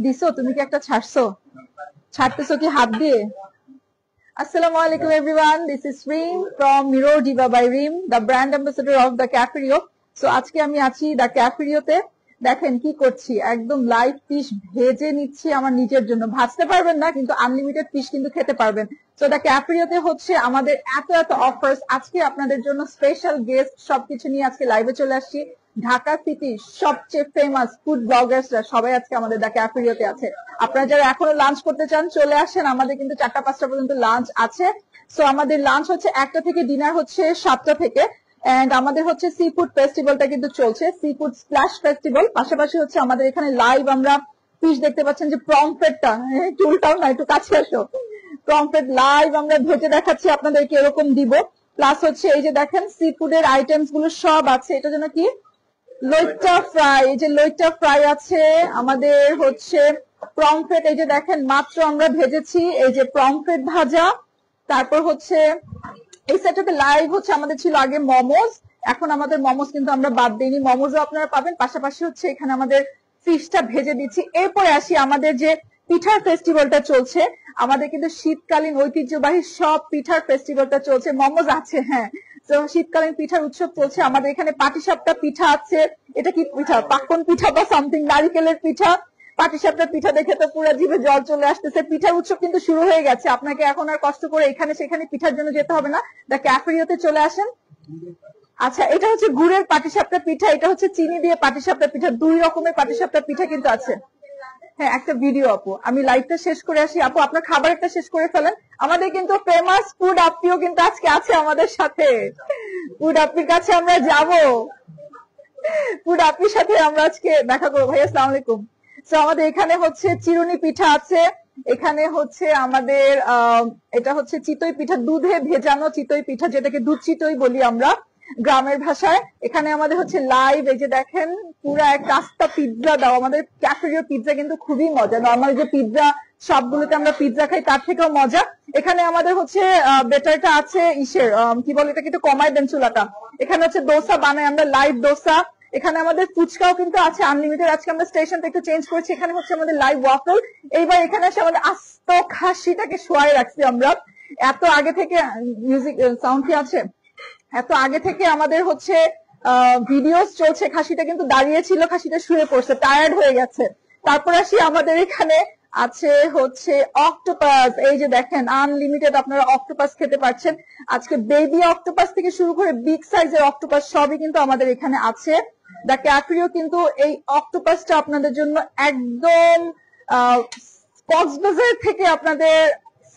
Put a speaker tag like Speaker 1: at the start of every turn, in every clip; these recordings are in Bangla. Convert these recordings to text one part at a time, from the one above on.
Speaker 1: দিছো তুমি কি একটা ছাড়ছো? ছাড়তেছো কি হাত দিয়ে? Assalamu alaikum everyone. This is Reem from Mirror Diva by Reem, the brand ambassador of the Cafe Rio. So আজকে আমি আছি the Cafe Rio তে। দেখেন কি করছি, একদম লাইভ ফিশ ভেজে নিচ্ছি আমার নিজের জন্য। ভাজতে পারবেন না, কিন্তু আনলিমিটেড ফিশ কিন্তু খেতে পারবেন। তো the Cafe Rio তে হচ্ছে আমাদের এত এত অফার্স। আজকে আপনাদের জন্য স্পেশাল গেস্ট সবকিছু নিয়ে আজকে লাইভে চলে আসছি। ঢাকা সিটি সবচেয়ে ফেমাস ফুড ব্লগার্সরা সবাই আজকে আমাদের দ্য ক্যাফে রিওতে আছে। আপনারা যারা এখনো লাঞ্চ করতে চান চলে আসেন, আমাদের কিন্তু 4টা-5টা পর্যন্ত লাঞ্চ আছে। সো আমাদের লাঞ্চ হচ্ছে 1টা থেকে, ডিনার হচ্ছে 7টা থেকে। এন্ড আমাদের হচ্ছে সি ফুড ফেস্টিভ্যালটা কিন্তু চলছে, সি ফুড স্প্ল্যাশ ফেস্টিভ্যাল। পাশাপাশি হচ্ছে আমাদের এখানে লাইভ আমরা ফিশ দেখতে পাচ্ছেন যে প্রমফ্রেটটা, চুলটাও না একটু কাছে আসো, প্রমফ্রেট লাইভ আমরা ভেজে দেখাচ্ছি আপনাদেরকে, এরকম দিব। প্লাস হচ্ছে এই যে দেখেন সি ফুডের আইটেমস গুলো সব আছে। এটা যেন কি লইট্টা ফ্রাই, এই যে লইট্টা ফ্রাই আছে আমাদের, হচ্ছে প্রমফ্রেট, এই যে দেখেন মাত্র আমরা ভেজেছি, এই যে প্রমফ্রেট ভাজা। তারপর হচ্ছে এই সেটটাতে লাইভ হচ্ছে আমাদের ছিল আগে মোমোজ, এখন আমাদের মোমোজ কিন্তু আমরা বাদ দিইনি, মোমোজও আপনারা পাবেন। পাশাপাশি হচ্ছে এখানে আমাদের ফিশটা ভেজে দিচ্ছি। এরপরে আসি আমাদের যে পিঠার ফেস্টিভ্যালটা চলছে, আমাদের কিন্তু শীতকালীন ঐতিহ্যবাহী সব পিঠার ফেস্টিভ্যালটা চলছে। মোমোজ আছে, হ্যাঁ, তো শীতকালীন পিঠার উৎসব চলছে। আমাদের এখানে পাটিসাপটা পিঠা আছে, এটা কি পিঠা, পাক্কন পিঠা বা সামথিং, নারিকেলের পিঠা। পাটিসাপটা পিঠা দেখে তো পুরো জিভে জল চলে আসতেছে। পিঠার উৎসব কিন্তু শুরু হয়ে গেছে, আপনাকে এখন আর কষ্ট করে এখানে সেখানে পিঠার জন্য যেতে হবে না, দ্য ক্যাফে রিওতে চলে আসেন। আচ্ছা, এটা হচ্ছে গুড়ের পাটিসাপটা পিঠা, এটা হচ্ছে চিনি দিয়ে পাটিসাপটা পিঠা। 2 রকমের পাটিসাপটা পিঠা কিন্তু আছে। হ্যাঁ, একটা ভিডিও আপু, আমি লাইভটা শেষ করে আসি। আপু আপনার খাবারটা শেষ করে ফেলেন। আমাদের কিন্তু ফেমাস ফুড আপ্পিও কিন্তু আজকে আছে আমাদের সাথে। ফুড আপ্পির কাছে আমরা যাব, ফুড আপ্পির সাথে আমরা আজকে দেখা করবো। ভাই আসসালামু আলাইকুম। তো আমাদের এখানে হচ্ছে চিরুনি পিঠা আছে, এখানে হচ্ছে আমাদের এটা হচ্ছে চিতই পিঠা, দুধে ভেজানো চিতই পিঠা, যেটাকে দুধ চিতই বলি আমরা গ্রামের ভাষায়। এখানে আমাদের হচ্ছে লাইভ, এই যে দেখেন পুরো এক রাস্তা পিৎজা দাও। আমাদের ক্যাফে রিও পিৎজা কিন্তু খুবই মজা, নর্মাল যে পিৎজা সবগুলোতে আমরা পিৎজা খাই তার থেকেও মজা। এখানে আমাদের হচ্ছে বেটারটা আছে ইসের, কি বলে এটাকে একটু কমাই দেন চুলাটা। এখানে হচ্ছে দোসা বানাই আমরা, লাইভ দোসা। এখানে আমাদের ফুচকাও কিন্তু আছে আনলিমিটেড। আজকে আমরা স্টেশনটা একটু চেঞ্জ করেছি, এখানে হচ্ছে আমাদের লাইভ ওয়াফল। এইবার এখানে এসে আমাদের আস্ত খাসিটাকে শোয়াই রাখছি আমরা। এত আগে থেকে মিউজিক সাউন্ড কি আছে, এত আগে থেকে আমাদের হচ্ছে ভিডিওস চলছে। খাসিটা কিন্তু দাঁড়িয়ে ছিল, খাসিটা শুয়ে পড়ছে, টায়ার্ড হয়ে গেছে। তারপর আসি আমাদের এখানে আছে হচ্ছে অক্টোপাস, এই যে দেখেন আনলিমিটেড আপনারা অক্টোপাস খেতে পারছেন। আজকে বেবি অক্টোপাস থেকে শুরু করে বিগ সাইজের অক্টোপাস সবই কিন্তু আমাদের এখানে আছে। দ্য ক্যাফে রিও কিন্তু এই অক্টোপাসটা আপনাদের জন্য একদম কক্সবাজার থেকে আপনাদের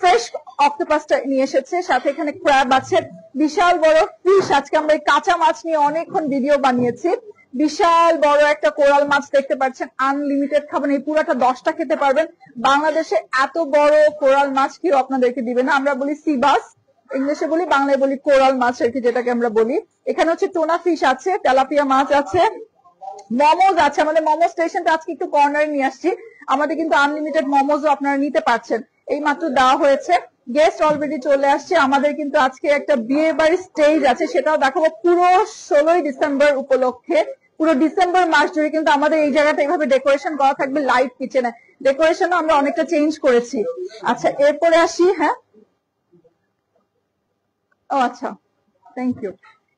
Speaker 1: ফ্রেশ অক্টোপাসটা নিয়ে এসেছে, সাথে এখানে ক্র্যাব আছে, বিশাল বড় ফিশ। আজকে আমরা এই কাঁচা মাছ নিয়ে অনেকক্ষণ ভিডিও বানিয়েছি। বিশাল বড় একটা কোরাল মাছ দেখতে পাচ্ছেন, আনলিমিটেড খাবেন, এই পুরাটা 10টা খেতে পারবেন। বাংলাদেশে এত বড় কোরাল মাছ কেউ আপনাদেরকে দিবে না। আমরা বলি সিবাস, ইংলিশে বলি, বাংলায় বলি কোরাল মাছ আর কি, যেটাকে আমরা বলি। এখানে হচ্ছে টোনা ফিশ আছে, তেলাপিয়া মাছ আছে, মোমোজ আছে। আমাদের মোমো স্টেশনটা আজকে একটু কর্নারে নিয়ে আসছি। আমাদের কিন্তু আনলিমিটেড মোমোজও আপনারা নিতে পারছেন, এই মাত্র দেওয়া হয়েছে। গেস্ট অলরেডি চলে আসছে। আমাদের কিন্তু আজকে একটা বিয়ে বাড়ির স্টেজ আছে, সেটাও দেখাবো পুরো 16ই ডিসেম্বর উপলক্ষে। পুরো ডিসেম্বর মাস জুড়ে কিন্তু আমাদের এই জায়গাটা এইভাবে ডেকোরেশন করা থাকবে লাইভ কিচেনে। ডেকোরেশনও আমরা অনেকটা চেঞ্জ করেছি। আচ্ছা, এরপরে আসি। হ্যাঁ, ও আচ্ছা, থ্যাংক ইউ।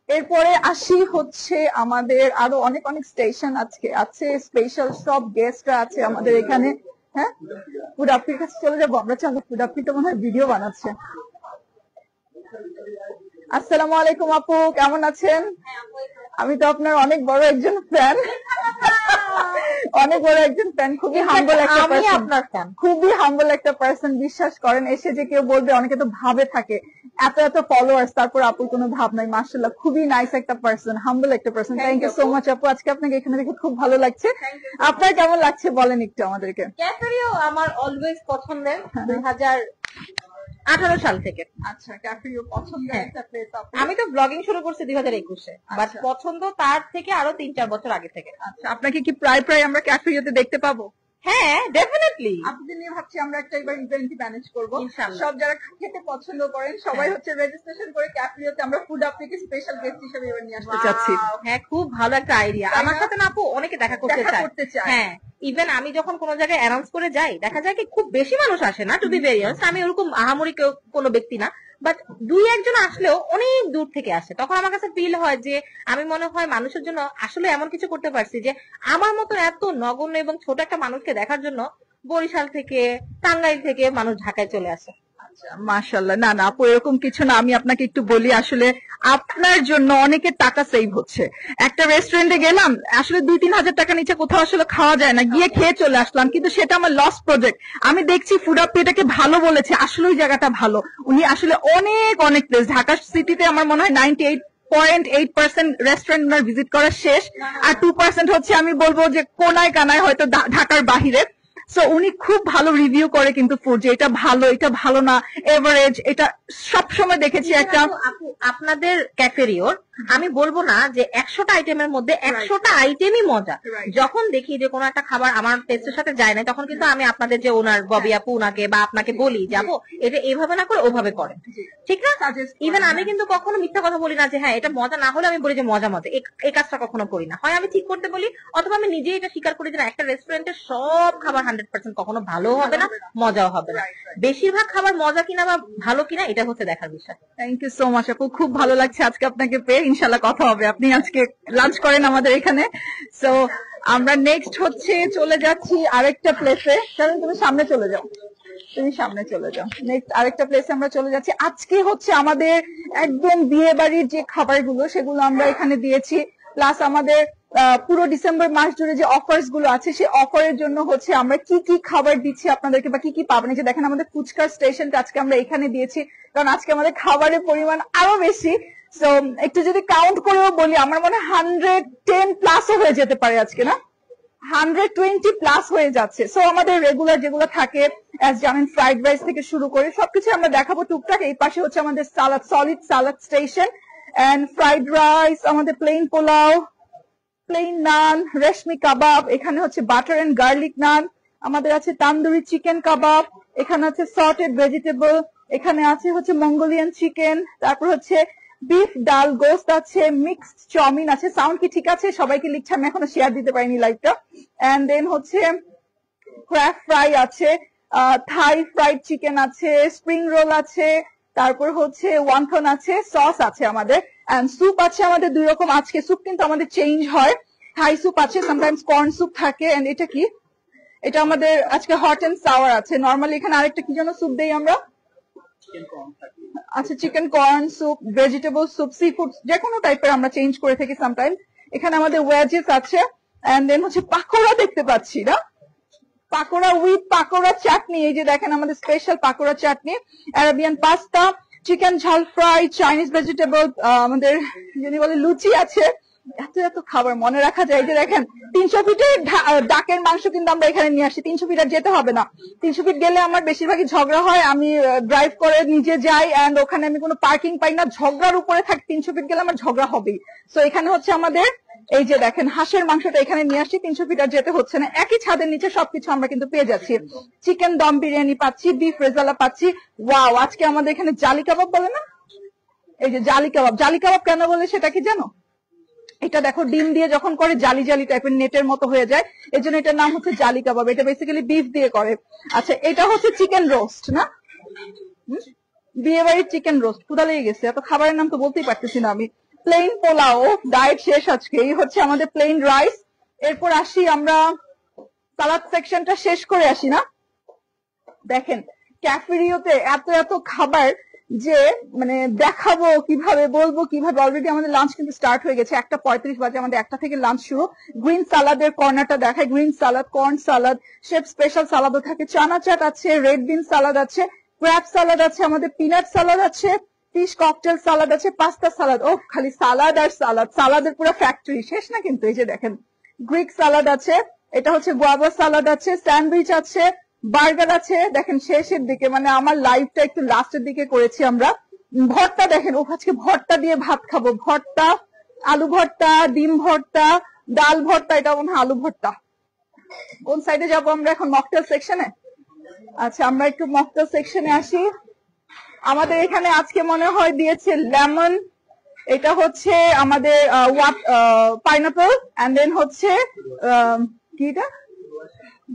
Speaker 1: এরপরে আসি হচ্ছে আমাদের আরো অনেক অনেক স্টেশন আজকে আছে, স্পেশাল সব গেস্টরা আছে আমাদের এখানে। হ্যাঁ, ফুড আপ্পির কাছে চলে যাবো আমরা, চলো। ফুড আপ্পি তো মনে হয় ভিডিও বানাচ্ছে। আসসালামু আলাইকুম আপু, কেমন আছেন? আমি তো আপনার অনেক বড় একজন ফ্যান, অনেক বড় একজন ফ্যান, খুবই হাম্বল একটা
Speaker 2: আমি
Speaker 1: পার্সন,
Speaker 2: আপনার ফ্যান।
Speaker 1: খুবই হাম্বল একটা পার্সন। বিশ্বাস করেন, এসে যে কেউ বলবে, অনেকে তো ভাবে থাকে এত এত ফলোয়ার্স, তারপর আপুর কোনো ভাব নাই। মার্শাল্লাহ, খুবই নাইস একটা পার্সন, হাম্বল একটা person. Thank you so much আপু, আজকে আপনাকে এখানে দেখে খুব ভালো লাগছে। আপনার কেমন লাগছে বলেন একটু আমাদেরকে।
Speaker 2: ক্যাফে রিও আমার অলওয়েজ পছন্দের, 2018 সাল থেকে।
Speaker 1: আচ্ছা, ক্যাফে রিও পছন্দের একটা প্লেস।
Speaker 2: আমি তো ব্লগিং শুরু করছি 2021-এ, বাট পছন্দ তার থেকে আরো 3-4 বছর আগে থেকে।
Speaker 1: আচ্ছা, আপনাকে কি প্রায় প্রায় আমরা ক্যাফে রিওতে দেখতে পাবো?
Speaker 2: হ্যাঁ, ডেফিনেটলি।
Speaker 1: আপনাদের নিয়ে ভাবছি আমরা একটা এবার ইভেন্ট ম্যানেজ করবো,
Speaker 2: ইনশাআল্লাহ।
Speaker 1: সব যারা খেতে পছন্দ করেন সবাই হচ্ছে রেজিস্ট্রেশন করে ক্যাফেরিওতে আমরা ফুড আপনাকে স্পেশাল গেস্ট হিসেবে এবার নিয়ে আসতে চাচ্ছি।
Speaker 2: Wow, হ্যাঁ, খুব ভালো একটা আইডিয়া।
Speaker 1: তাই না?
Speaker 2: আমার সাথে না আপু অনেকে দেখা করতে
Speaker 1: দেখা
Speaker 2: চায়।
Speaker 1: করতে চায়।
Speaker 2: হ্যাঁ, ইভেন আমি যখন কোনো জায়গায় অ্যানাউন্স করে যাই, দেখা যায় কি খুব বেশি মানুষ আসে না, টু বি ভেরি অনেস্ট। আমি ওরকম আহামরি কোনো ব্যক্তি না, বাট দুই একজন আসলেও অনেক দূর থেকে আসে। তখন আমার কাছে ফিল হয় যে আমি মনে হয় মানুষের জন্য আসলে এমন কিছু করতে পারছি যে আমার মতো এত নগণ্য এবং ছোট একটা মানুষকে দেখার জন্য বরিশাল থেকে, টাঙ্গাইল থেকে মানুষ ঢাকায় চলে আসে।
Speaker 1: মাশাল্লাহ, না না আপু এরকম কিছু না। আমি আপনাকে একটু বলি, আসলে আপনার জন্য অনেকের টাকা সেভ হচ্ছে। একটা রেস্টুরেন্টে গেলাম, আসলে 2-3 হাজার টাকা নিচে কোথাও আসলে খাওয়া যায় না, গিয়ে খেয়ে চলে আসলাম, কিন্তু সেটা আমার লস প্রজেক্ট। আমি দেখছি ফুড আপ এটাকে ভালো বলেছে, আসলে ওই জায়গাটা ভালো। উনি আসলে অনেক অনেক প্লেস, ঢাকা সিটিতে আমার মনে হয় 98.8% রেস্টুরেন্ট ওনার ভিজিট করা শেষ, আর 2% হচ্ছে আমি বলবো যে কোনায় কানায় হয়তো ঢাকার বাহিরে। সো উনি খুব ভালো রিভিউ করে কিন্তু ফুড, যে এটা ভালো, এটা ভালো না, এভারেজ, এটা সবসময় দেখেছি একটা।
Speaker 2: আপু আপনাদের ক্যাফেরিওর আমি বলবো না যে 100টা আইটেমের মধ্যে 100টা আইটেমই মজা। যখন দেখি যে কোনো একটা খাবার আমার টেস্টের সাথে যায় না, তখন কিন্তু আমি আপনাদের যে ওনার ববি আপু উনাকে বা আপনাকে বলি যে আপু এটা এইভাবে না করে ওভাবে করেন, ঠিক না? ইভেন আমি কিন্তু কখনো মিথ্যা কথা বলি না যে হ্যাঁ এটা মজা না হলে আমি বলি যে মজা মজা, এই কাজটা কখনো করি না। হয় আমি ঠিক করতে বলি, অথবা আমি নিজেই এটা স্বীকার করি যে না, একটা রেস্টুরেন্টের সব খাবার 100% কখনো ভালো হবে না, মজাও হবে না। বেশিরভাগ খাবার মজা কিনা বা ভালো কিনা এটা হচ্ছে দেখার বিষয়।
Speaker 1: থ্যাংক ইউ সো মাচ আপু, খুব ভালো লাগছে আজকে আপনাকে পেয়ে। ইনশাল্লাহ কথা হবে, আপনি আজকে লাঞ্চ করেন আমাদের এখানে। সো আমরা নেক্সট হচ্ছে চলে যাচ্ছি আরেকটা প্লেসে। কারণ তুমি সামনে চলে যাও, তুমি সামনে চলে যাও। নেক্সট আরেকটা প্লেসে আমরা চলে যাচ্ছি। আজকে হচ্ছে আমাদের একদম বিয়ে বাড়ির যে খাবারগুলো সেগুলো আমরা এখানে দিয়েছি, প্লাস আমাদের পুরো ডিসেম্বর মাস জুড়ে যে অফার্স গুলো আছে সেই অফারের জন্য হচ্ছে আমরা কি কি খাবার দিচ্ছি আপনাদেরকে বা কি কি পাবেন। এই যে দেখেন আমাদের ফুচকার স্টেশনটা আজকে আমরা এখানে দিয়েছি, কারণ আজকে আমাদের খাবারের পরিমাণ আরো বেশি। সো একটু যদি কাউন্ট করেও বলি, আমার মনে হয় 110+ হয়ে যেতে পারে আজকে, না 120+ হয়ে যাচ্ছে। সো আমাদের রেগুলার যেগুলো থাকে, যেমন ফ্রাইড রাইস থেকে শুরু করে সবকিছু আমরা দেখাবো টুকটাক। এই পাশে হচ্ছে আমাদের salad, solid salad station, and fried rice, আমাদের প্লেন পোলাও, প্লেন নান, রেশমি কাবাব, এখানে হচ্ছে বাটার এন্ড গার্লিক নান, আমাদের আছে তান্দুরি চিকেন কাবাব, এখানে আছে সর্টেড ভেজিটেবল, এখানে আছে হচ্ছে মঙ্গোলিয়ান চিকেন, তারপর হচ্ছে বিফ ডাল গোস্ত আছে, মিক্সড চাউমিন আছে। সাউন্ড কি ঠিক আছে? সবাইকে লিখছে, আমি এখনো শেয়ার দিতে পারিনি লাইভটা। এন্ড দেন হচ্ছে ক্র্যাব ফ্রাই আছে, থাই ফ্রাইড চিকেন আছে, স্প্রিং রোল আছে, তারপর হচ্ছে ওয়ানটন আছে, সস আছে আমাদের, এন্ড স্যুপ আছে আমাদের 2 রকম। আজকে স্যুপ কিন্তু আমাদের চেঞ্জ হয়, থাই স্যুপ আছে, সামটাইমস কর্ন স্যুপ থাকে। এন্ড এটা কি, এটা আমাদের আজকে হট এন্ড সাওয়ার আছে। নর্মালি এখানে আরেকটা কি যেন স্যুপ দেই আমরা, আচ্ছা chicken corn soup, vegetable soup, sea food, যে কোনো টাইপের আমরা চেঞ্জ করে থাকি সামটাইম। এখানে আমাদের ওয়েজেস আছে, এন্ড দেন হচ্ছে পাকোড়া দেখতে পাচ্ছি না, পাকোড়া উইথ পাকোড়া চাটনি। এই যে দেখেন আমাদের স্পেশাল পাকোড়া চাটনি, অ্যারাবিয়ান পাস্তা, চিকেন ঝাল ফ্রাই, চাইনিজ ভেজিটেবল, আমাদের যিনি বলে লুচি আছে। এত এত খাবার মনে রাখা যায়। এই যে দেখেন 300 ফিটের ডাকের মাংস কিন্তু আমরা এখানে নিয়ে আসি। 300 ফিট আর যেতে হবে না, 300 ফিট গেলে আমার বেশিরভাগই ঝগড়া হয়, আমি ড্রাইভ করে নিজে যাই, এন্ড ওখানে আমি কোনো পার্কিং পাই না, ঝগড়ার উপরে থাকি। 300 ফিট গেলে আমার ঝগড়া হবেই। সো এখানে হচ্ছে আমাদের এই যে দেখেন হাঁসের মাংসটা এখানে নিয়ে আসছি, 300 ফিট আর যেতে হচ্ছে না, একই ছাদের নিচে সবকিছু আমরা কিন্তু পেয়ে যাচ্ছি। চিকেন দম বিরিয়ানি পাচ্ছি, বিফ রেজালা পাচ্ছি। ওয়াও, আজকে আমাদের এখানে জালি কাবাব বলে না, এই যে জালি কাবাব। জালি কাবাব কেন বলে সেটা কি জানো? এটা দেখো ডিম দিয়ে যখন করে জালি জালি টাইপের নেটের মতো হয়ে যায়, এই জন্য এটার নাম হচ্ছে জালি কাবাব। এটা বেসিক্যালি বিফ দিয়ে করে। আচ্ছা, এটা হচ্ছে চিকেন রোস্ট না, বিয়ে বাড়ির চিকেন রোস্ট। ক্ষুধা লেগে গেছে, এত খাবারের নাম তো বলতেই পারতেছি না আমি। প্লেন পোলাও, ডায়েট শেষ আজকে। এই হচ্ছে আমাদের প্লেন রাইস। এরপর আসি আমরা সালাদ সেকশনটা শেষ করে আসি না। দেখেন ক্যাফেরিওতে এত এত খাবার যে মানে দেখাবো কিভাবে, বলবো কিভাবে। অলরেডি আমাদের লাঞ্চ কিন্তু স্টার্ট হয়ে গেছে, 1:35 বাজে, আমাদের 1টা থেকে লাঞ্চ শুরু। গ্রিন সালাদের কর্নারটা দেখায়, গ্রিন সালাদ, কর্ন সালাদ, শেফ স্পেশাল সালাদও থাকে, চানা চাট আছে, রেড বিন সালাদ আছে, ক্র্যাব সালাদ আছে, আমাদের পিনাট সালাদ আছে, ফিশ ককটেল সালাদ আছে, পাস্তা সালাদ। ও খালি সালাদ আর সালাদ, সালাদের পুরো ফ্যাক্টরি শেষ না কিন্তু। এই যে দেখেন গ্রিক সালাদ আছে, এটা হচ্ছে গুয়াভা সালাদ আছে, স্যান্ডউইচ আছে, বার্গার আছে। দেখেন শেষের দিকে, মানে আমার লাইফটা একটু লাস্টের দিকে করেছি আমরা। ভর্তা দেখেন, ও আজকে ভর্তা দিয়ে ভাত খাবো, ভর্তা, আলু ভর্তা, ডিম ভর্তা, ডাল ভর্তা, এটা মনে হয় আলু ভর্তা, কোন সাইডে যাবো আমরা এখন? মকটেল সেকশনে। আচ্ছা, আমরা একটু মকটেল সেকশনে আসি। আমাদের এখানে আজকে মনে হয় দিয়েছে লেমন, এটা হচ্ছে আমাদের পাইনাপল, এন্ড দেন হচ্ছে কি এটা,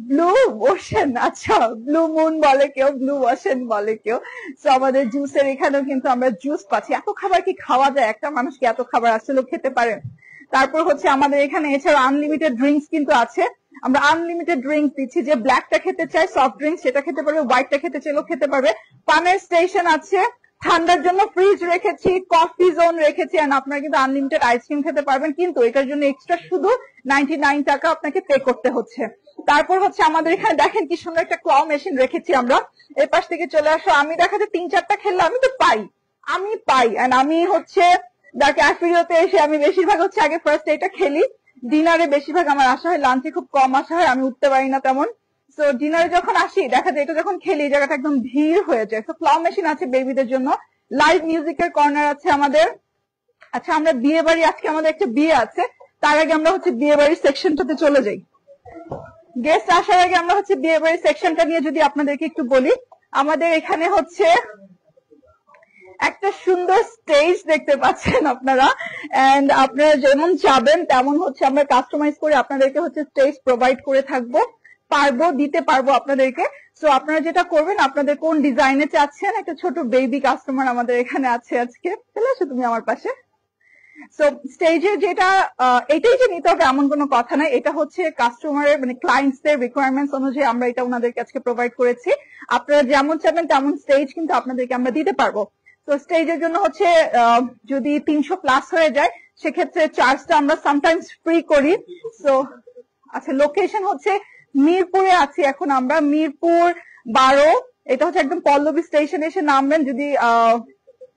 Speaker 1: ব্লু ওশেন। আচ্ছা, ব্লু মুন বলে কেউ, ব্লু ওশেন বলে কেউ। তো আমাদের জুসের এখানেও কিন্তু আমরা জুস পাচ্ছি। এত খাবার কি খাওয়া যায়? একটা মানুষ কি এত খাবার আসলে খেতে পারে? তারপর হচ্ছে আমাদের এখানে এছাড়া আনলিমিটেড ড্রিঙ্কস কিন্তু আছে। আমরা আনলিমিটেড ড্রিঙ্কস দিচ্ছি। যে ব্ল্যাকটা খেতে চায় সফট ড্রিঙ্কস সেটা খেতে পারবে, হোয়াইটটা খেতে চাইলেও খেতে পারবে। পানের স্টেশন আছে, ঠান্ডার জন্য ফ্রিজ রেখেছি, কফি জোন রেখেছি, আর আপনারা কিন্তু আনলিমিটেড আইসক্রিম খেতে পারবেন, কিন্তু এটার জন্য এক্সট্রা শুধু 99 টাকা আপনাকে পে করতে হচ্ছে। তারপর হচ্ছে আমাদের এখানে দেখেন কি সুন্দর একটা ক্ল মেশিন রেখেছি আমরা। এই পাশ থেকে চলে আসো। আমি দেখাতে 3-4টা খেললে আমি তো পাই, এন্ড আমি হচ্ছে দ্য ক্যাফেরিওতে এসে আমি বেশিরভাগ হচ্ছে আগে ফার্স্ট এটা খেলি। ডিনারে বেশিরভাগ আমার আসা হয়, লাঞ্চে খুব কম আসা হয়, আমি উঠতে পারি না তেমন। তো ডিনারে যখন আসি দেখা যায় এটা যখন খেলি জায়গাটা একদম ভিড় হয়ে যায়। তো ক্ল মেশিন আছে বেবিদের জন্য, লাইভ মিউজিকের কর্নার আছে আমাদের। আচ্ছা, আমরা বিয়ে বাড়ি, আজকে আমাদের একটা বিয়ে আছে, তার আগে আমরা হচ্ছে বিয়ে বাড়ির সেকশনটাতে চলে যাই। গেস্ট আসার আগে আমরা হচ্ছে বিয়ে বাড়ির সেকশনটা নিয়ে যদি আপনাদেরকে একটু বলি, আমাদের এখানে হচ্ছে একটা সুন্দর স্টেজ দেখতে পাচ্ছেন আপনারা, এন্ড আপনারা যেমন চাবেন তেমন হচ্ছে আমরা কাস্টমাইজ করে আপনাদেরকে হচ্ছে স্টেজ প্রোভাইড করে থাকবো, দিতে পারবো আপনাদেরকে। সো আপনারা যেটা করবেন, আপনাদের কোন ডিজাইনে চাচ্ছেন, একটা ছোট বেবি কাস্টমার আমাদের এখানে আছে আজকে, চলে আসো তুমি আমার পাশে। সো স্টেজে যেটা এটাই যে নিতে হবে এমন কোনো কথা নাই, এটা হচ্ছে কাস্টমারের মানে ক্লায়েন্টস দের রিকোয়ারমেন্টস অনুযায়ী আমরা এটা ওনাদেরকে আজকে প্রোভাইড করেছি। আপনারা যেমন চাবেন তেমন স্টেজ কিন্তু আপনাদেরকে আমরা দিতে পারবো। তো স্টেজের জন্য হচ্ছে যদি 300+ হয়ে যায় সেক্ষেত্রে চার্জটা আমরা সামটাইমস ফ্রি করি। সো আচ্ছা, লোকেশন হচ্ছে মিরপুরে আছি এখন আমরা, মিরপুর 12। এটা হচ্ছে একদম পল্লবী স্টেশন এসে নামবেন, যদি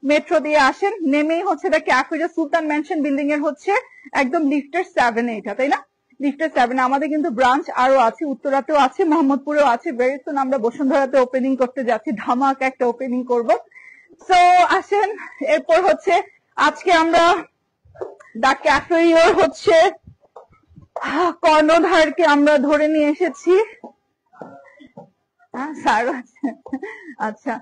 Speaker 1: মেট্রো দিয়ে আসেন নেমেই হচ্ছে the cafe Sultan mansion building এর হচ্ছে একদম লিফটের 7 এটা, তাই না? লিফটের 7। আমাদের কিন্তু ব্রাঞ্চ আরো আছে, উত্তরাতেও আছে, মোহাম্মদপুরেও আছে। ভেরি সুন আমরা বসুন্ধরাতে ওপেনিং করতে যাচ্ছি, ধামাকা একটা ওপেনিং করব। সো আসেন, এরপর হচ্ছে আজকে আমরা দ্য ক্যাফেরিওর হচ্ছে কর্ণধারকে আমরা ধরে নিয়ে এসেছি। স্যার আছে। আচ্ছা,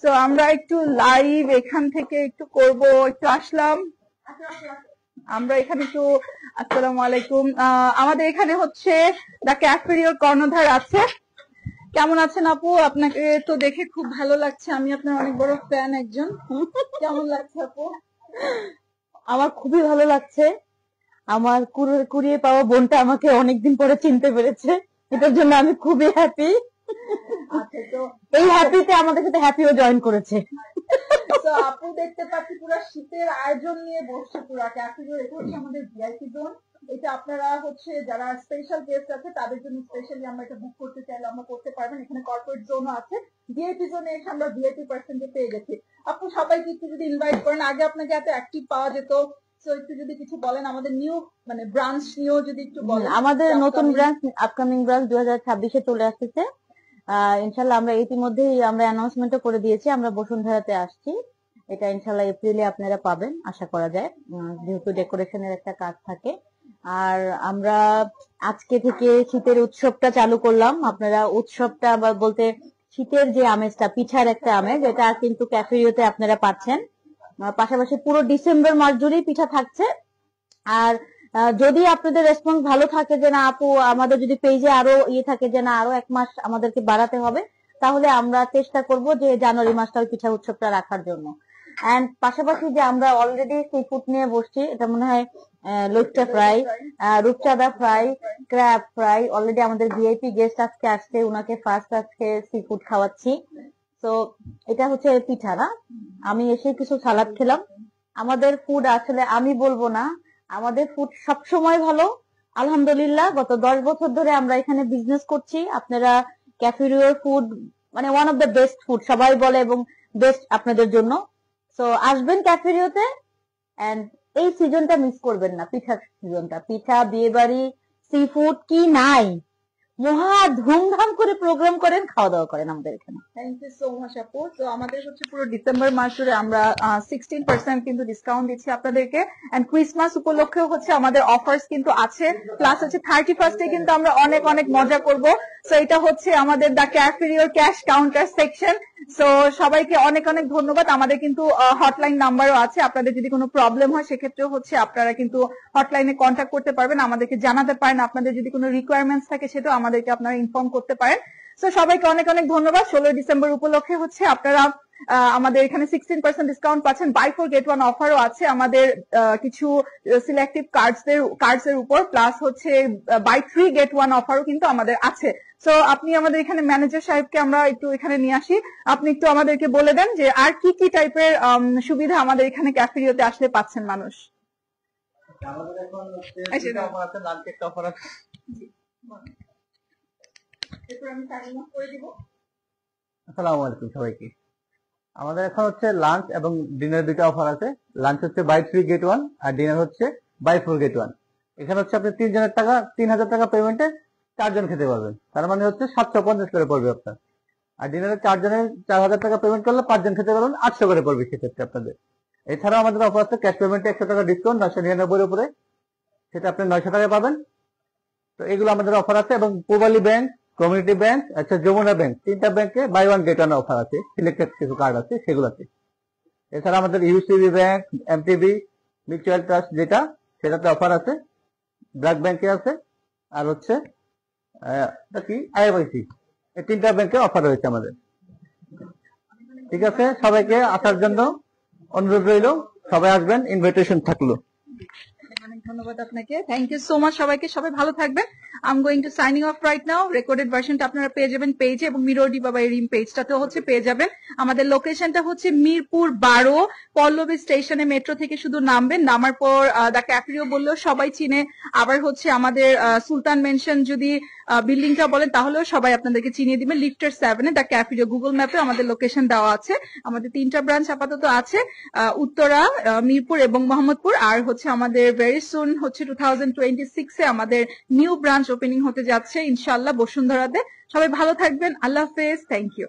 Speaker 1: তো আমরা একটু লাইভ এখান থেকে একটু করব, একটু আসলাম আমরা এখানে একটু। আসসালামু আলাইকুম। আমাদের এখানে হচ্ছে দ্য ক্যাফেরিওর কর্ণধার আছে। কেমন আছেন আপু? আপনাকে তো দেখে খুব ভালো লাগছে, আমি আপনার অনেক বড় ফ্যান একজন। কেমন লাগছে আপু?
Speaker 2: আমার খুবই ভালো লাগছে। আমার কুড়িয়ে পাওয়া বোনটা আমাকে অনেকদিন পরে চিনতে পেরেছে, এটার জন্য আমি খুবই হ্যাপি।
Speaker 1: আচ্ছা, তো
Speaker 2: এই হ্যাপিতে আমাদের সাথে হ্যাপিও জয়েন করেছে।
Speaker 1: তো আপু দেখতে পাচ্ছি পুরো শীতের আয়োজন নিয়ে বসছে পুরো ক্যাফেরিও। এটা হচ্ছে আমাদের ভিআইপি জোন। এটা আপনারা হচ্ছে যারা স্পেশাল গেস্ট আছে তাদের জন্য স্পেশালি আমরা এটা বুক করতে চাইলে আমরা করতে পারবেন। এখানে কর্পোরেট জোনও আছে, ভিআইপি জোনে এসে আমরা ভিআইপি পার্সেন্টে পেয়ে গেছি। আপু সবাইকে একটু যদি ইনভাইট করেন, আগে আপনাকে এত অ্যাক্টিভ পাওয়া যেত, তো একটু যদি কিছু বলেন আমাদের নিউ মানে ব্রাঞ্চ নিয়েও যদি একটু বলেন।
Speaker 2: আমাদের নতুন ব্রাঞ্চ, আপকামিং ব্রাঞ্চ 2026-এ চলে আসতেছে। ইনশাল্লাহ আমরা ইতিমধ্যেই আমরা অ্যানাউন্সমেন্টও করে দিয়েছি, আমরা বসুন্ধরাতে আসছি। এটা ইনশাল্লাহ এপ্রিলে আপনারা পাবেন আশা করা যায়, যেহেতু ডেকোরেশনের একটা কাজ থাকে। আর আমরা আজকে থেকে শীতের উৎসবটা চালু করলাম। আপনারা উৎসবটা বলতে শীতের যে আমেজটা, পিঠার একটা আমেজ, এটা কিন্তু ক্যাফেরিওতে আপনারা পাচ্ছেন। পাশাপাশি পুরো ডিসেম্বর মাস জুড়েই পিঠা থাকছে। আর যদি আপনাদের রেসপন্স ভালো থাকে যে না আপু আমাদের যদি পেজে আরো থাকে যে না আরো 1 মাস আমাদেরকে বাড়াতে হবে, তাহলে আমরা চেষ্টা করব যে জানুয়ারি মাসটা ওই পিঠা উৎসবটা রাখার জন্য। এন্ড পাশাপাশি যে আমরা অলরেডি সি ফুড নিয়ে বসছি, এটা মনে হয় লইট্টা ফ্রাই, রূপচাঁদা ফ্রাই, ক্র্যাব ফ্রাই। অলরেডি আমাদের ভিআইপি গেস্ট আজকে আসছে, উনাকে ফার্স্ট আজকে সি ফুড খাওয়াচ্ছি। তো এটা হচ্ছে পিঠা না, আমি এসে কিছু সালাদ খেলাম। আমাদের ফুড আসলে আমি বলবো না, আমাদের ফুড সবসময় ভালো আলহামদুলিল্লাহ। গত 10 বছর ধরে আমরা এখানে বিজনেস করছি। আপনারা ক্যাফেরিওর ফুড মানে one of the best food সবাই বলে, এবং বেস্ট আপনাদের জন্য। সো আসবেন ক্যাফেরিওতে, এন্ড এই সিজনটা মিস করবেন না, পিঠার সিজনটা। পিঠা, বিয়ে বাড়ি, সি ফুড কি নাই, মহা ধুমধাম করে প্রোগ্রাম করেন, খাওয়া দাওয়া করেন আমাদের এখানে।
Speaker 1: থ্যাংক ইউ সো মাচ আপু। তো আমাদের হচ্ছে পুরো ডিসেম্বর মাস জুড়ে আমরা 16% কিন্তু ডিসকাউন্ট দিচ্ছি আপনাদেরকে, এন্ড ক্রিসমাস উপলক্ষেও হচ্ছে আমাদের অফার্স কিন্তু আছে, প্লাস হচ্ছে 31st কিন্তু আমরা অনেক অনেক মজা করব। সো এটা হচ্ছে আমাদের দ্য ক্যাফেরিওর ক্যাশ কাউন্টার সেকশন। সো সবাইকে অনেক অনেক ধন্যবাদ। আমাদের কিন্তু হটলাইন নাম্বারও আছে, আপনাদের যদি কোনো প্রবলেম হয় সেক্ষেত্রেও হচ্ছে আপনারা কিন্তু হটলাইনে কন্ট্যাক্ট করতে পারবেন, আমাদেরকে জানাতে পারেন, আপনাদের যদি কোনো রিকোয়ারমেন্টস থাকে সেটাও আমাদেরকে আপনারা ইনফর্ম করতে পারেন। সো সবাইকে অনেক অনেক ধন্যবাদ। 16 ডিসেম্বর উপলক্ষে হচ্ছে আপনারা আমাদের এখানে 16% ডিসকাউন্ট পাচ্ছেন, বাই 4 গেট 1 অফারও আছে আমাদের কিছু সিলেক্টিভ কার্ডস এর উপর, প্লাস হচ্ছে বাই 3 গেট 1 অফারও কিন্তু আমাদের আছে। সো আপনি আমাদের এখানে ম্যানেজার সাহেবকে আমরা একটু এখানে নিয়ে আসি, আপনি একটু আমাদেরকে বলে দেন যে আর কি কি টাইপের সুবিধা আমাদের এখানে ক্যাফেরিওতে আসলে পাচ্ছেন মানুষ।
Speaker 3: আমাদের এখন হচ্ছে অফার আছে, লাঞ্চ একটা অফার আছে।
Speaker 1: এরপর আমি সাইন অফ করে দিব।
Speaker 3: আসসালামু আলাইকুম সবাইকে। আমাদের এখন হচ্ছে লাঞ্চ এবং ডিনার দুটো অফার আছে। লাঞ্চ হচ্ছে বাই 3 গেট 1 আর ডিনার হচ্ছে বাই 4 গেট 1। এখানে হচ্ছে আপনি 3 জনের টাকা 3000 টাকা পেমেন্টে 4 জন খেতে পারবেন, তার মানে হচ্ছে 750 করে পড়বে আপনার। আর ডিনারে 4 জনের 4000 টাকা পেমেন্ট করলে 5 জন খেতে পারবেন, 800 করে পড়বে সেক্ষেত্রে আপনাদের। এছাড়াও আমাদের অফার আছে ক্যাশ পেমেন্টে 100 টাকা ডিসকাউন্ট 999 এর উপরে, সেটা আপনি 900 টাকায় পাবেন। তো এগুলো আমাদের অফার আছে। এবং পূবালী ব্যাংক, কমিউনিটি ব্যাংক, আচ্ছা যমুনা ব্যাংক, 3টা ব্যাংকে বাই 1 গেট 1 অফার আছে, সিলেক্টেড কিছু কার্ড আছে সেগুলোতে। এছাড়া আমাদের UCB bank, MTB, mutual trust যেটা সেটাতে অফার আছে, ব্র্যাক ব্যাংকে আছে, আর হচ্ছে কি আইএফআইসি, এই 3টা ব্যাংকে অফার রয়েছে আমাদের। ঠিক আছে, সবাইকে আসার জন্য অনুরোধ রইল, সবাই আসবেন, ইনভিটেশন থাকলো।
Speaker 1: অনেক ধন্যবাদ আপনাকে, থ্যাংক ইউ সো মাচ সবাইকে, সবাই ভালো থাকবেন। I am going to signing off right now. Recorded ভার্সনটা আপনারা পেয়ে যাবেন পেজে, এবং মিরর ডিবা বাই রিম পেজটাতেও হচ্ছে পেয়ে যাবেন। আমাদের লোকেশনটা হচ্ছে মিরপুর 12 পল্লবী স্টেশনে, মেট্রো থেকে শুধু নামবেন, নামার পর দ্য ক্যাফেরিও বললেও সবাই চিনে। আবার হচ্ছে আমাদের সুলতান মেনশন যদি বিল্ডিংটা বলেন তাহলেও সবাই আপনাদেরকে চিনিয়ে দিবেন। লিফটের 7-এ দ্য ক্যাফেরিও, গুগল ম্যাপে আমাদের লোকেশন দেওয়া আছে। আমাদের 3টা ব্রাঞ্চ আপাতত আছে, উত্তরা, মিরপুর এবং মোহাম্মদপুর। আর হচ্ছে আমাদের ভেরি সুন হচ্ছে 2026-এ আমাদের নিউ ব্রাঞ্চ ওপেনিং হতে যাচ্ছে ইনশাআল্লাহ বসুন্ধরাতে। সবাই ভালো থাকবেন, আল্লাহ হাফেজ, থ্যাংক ইউ।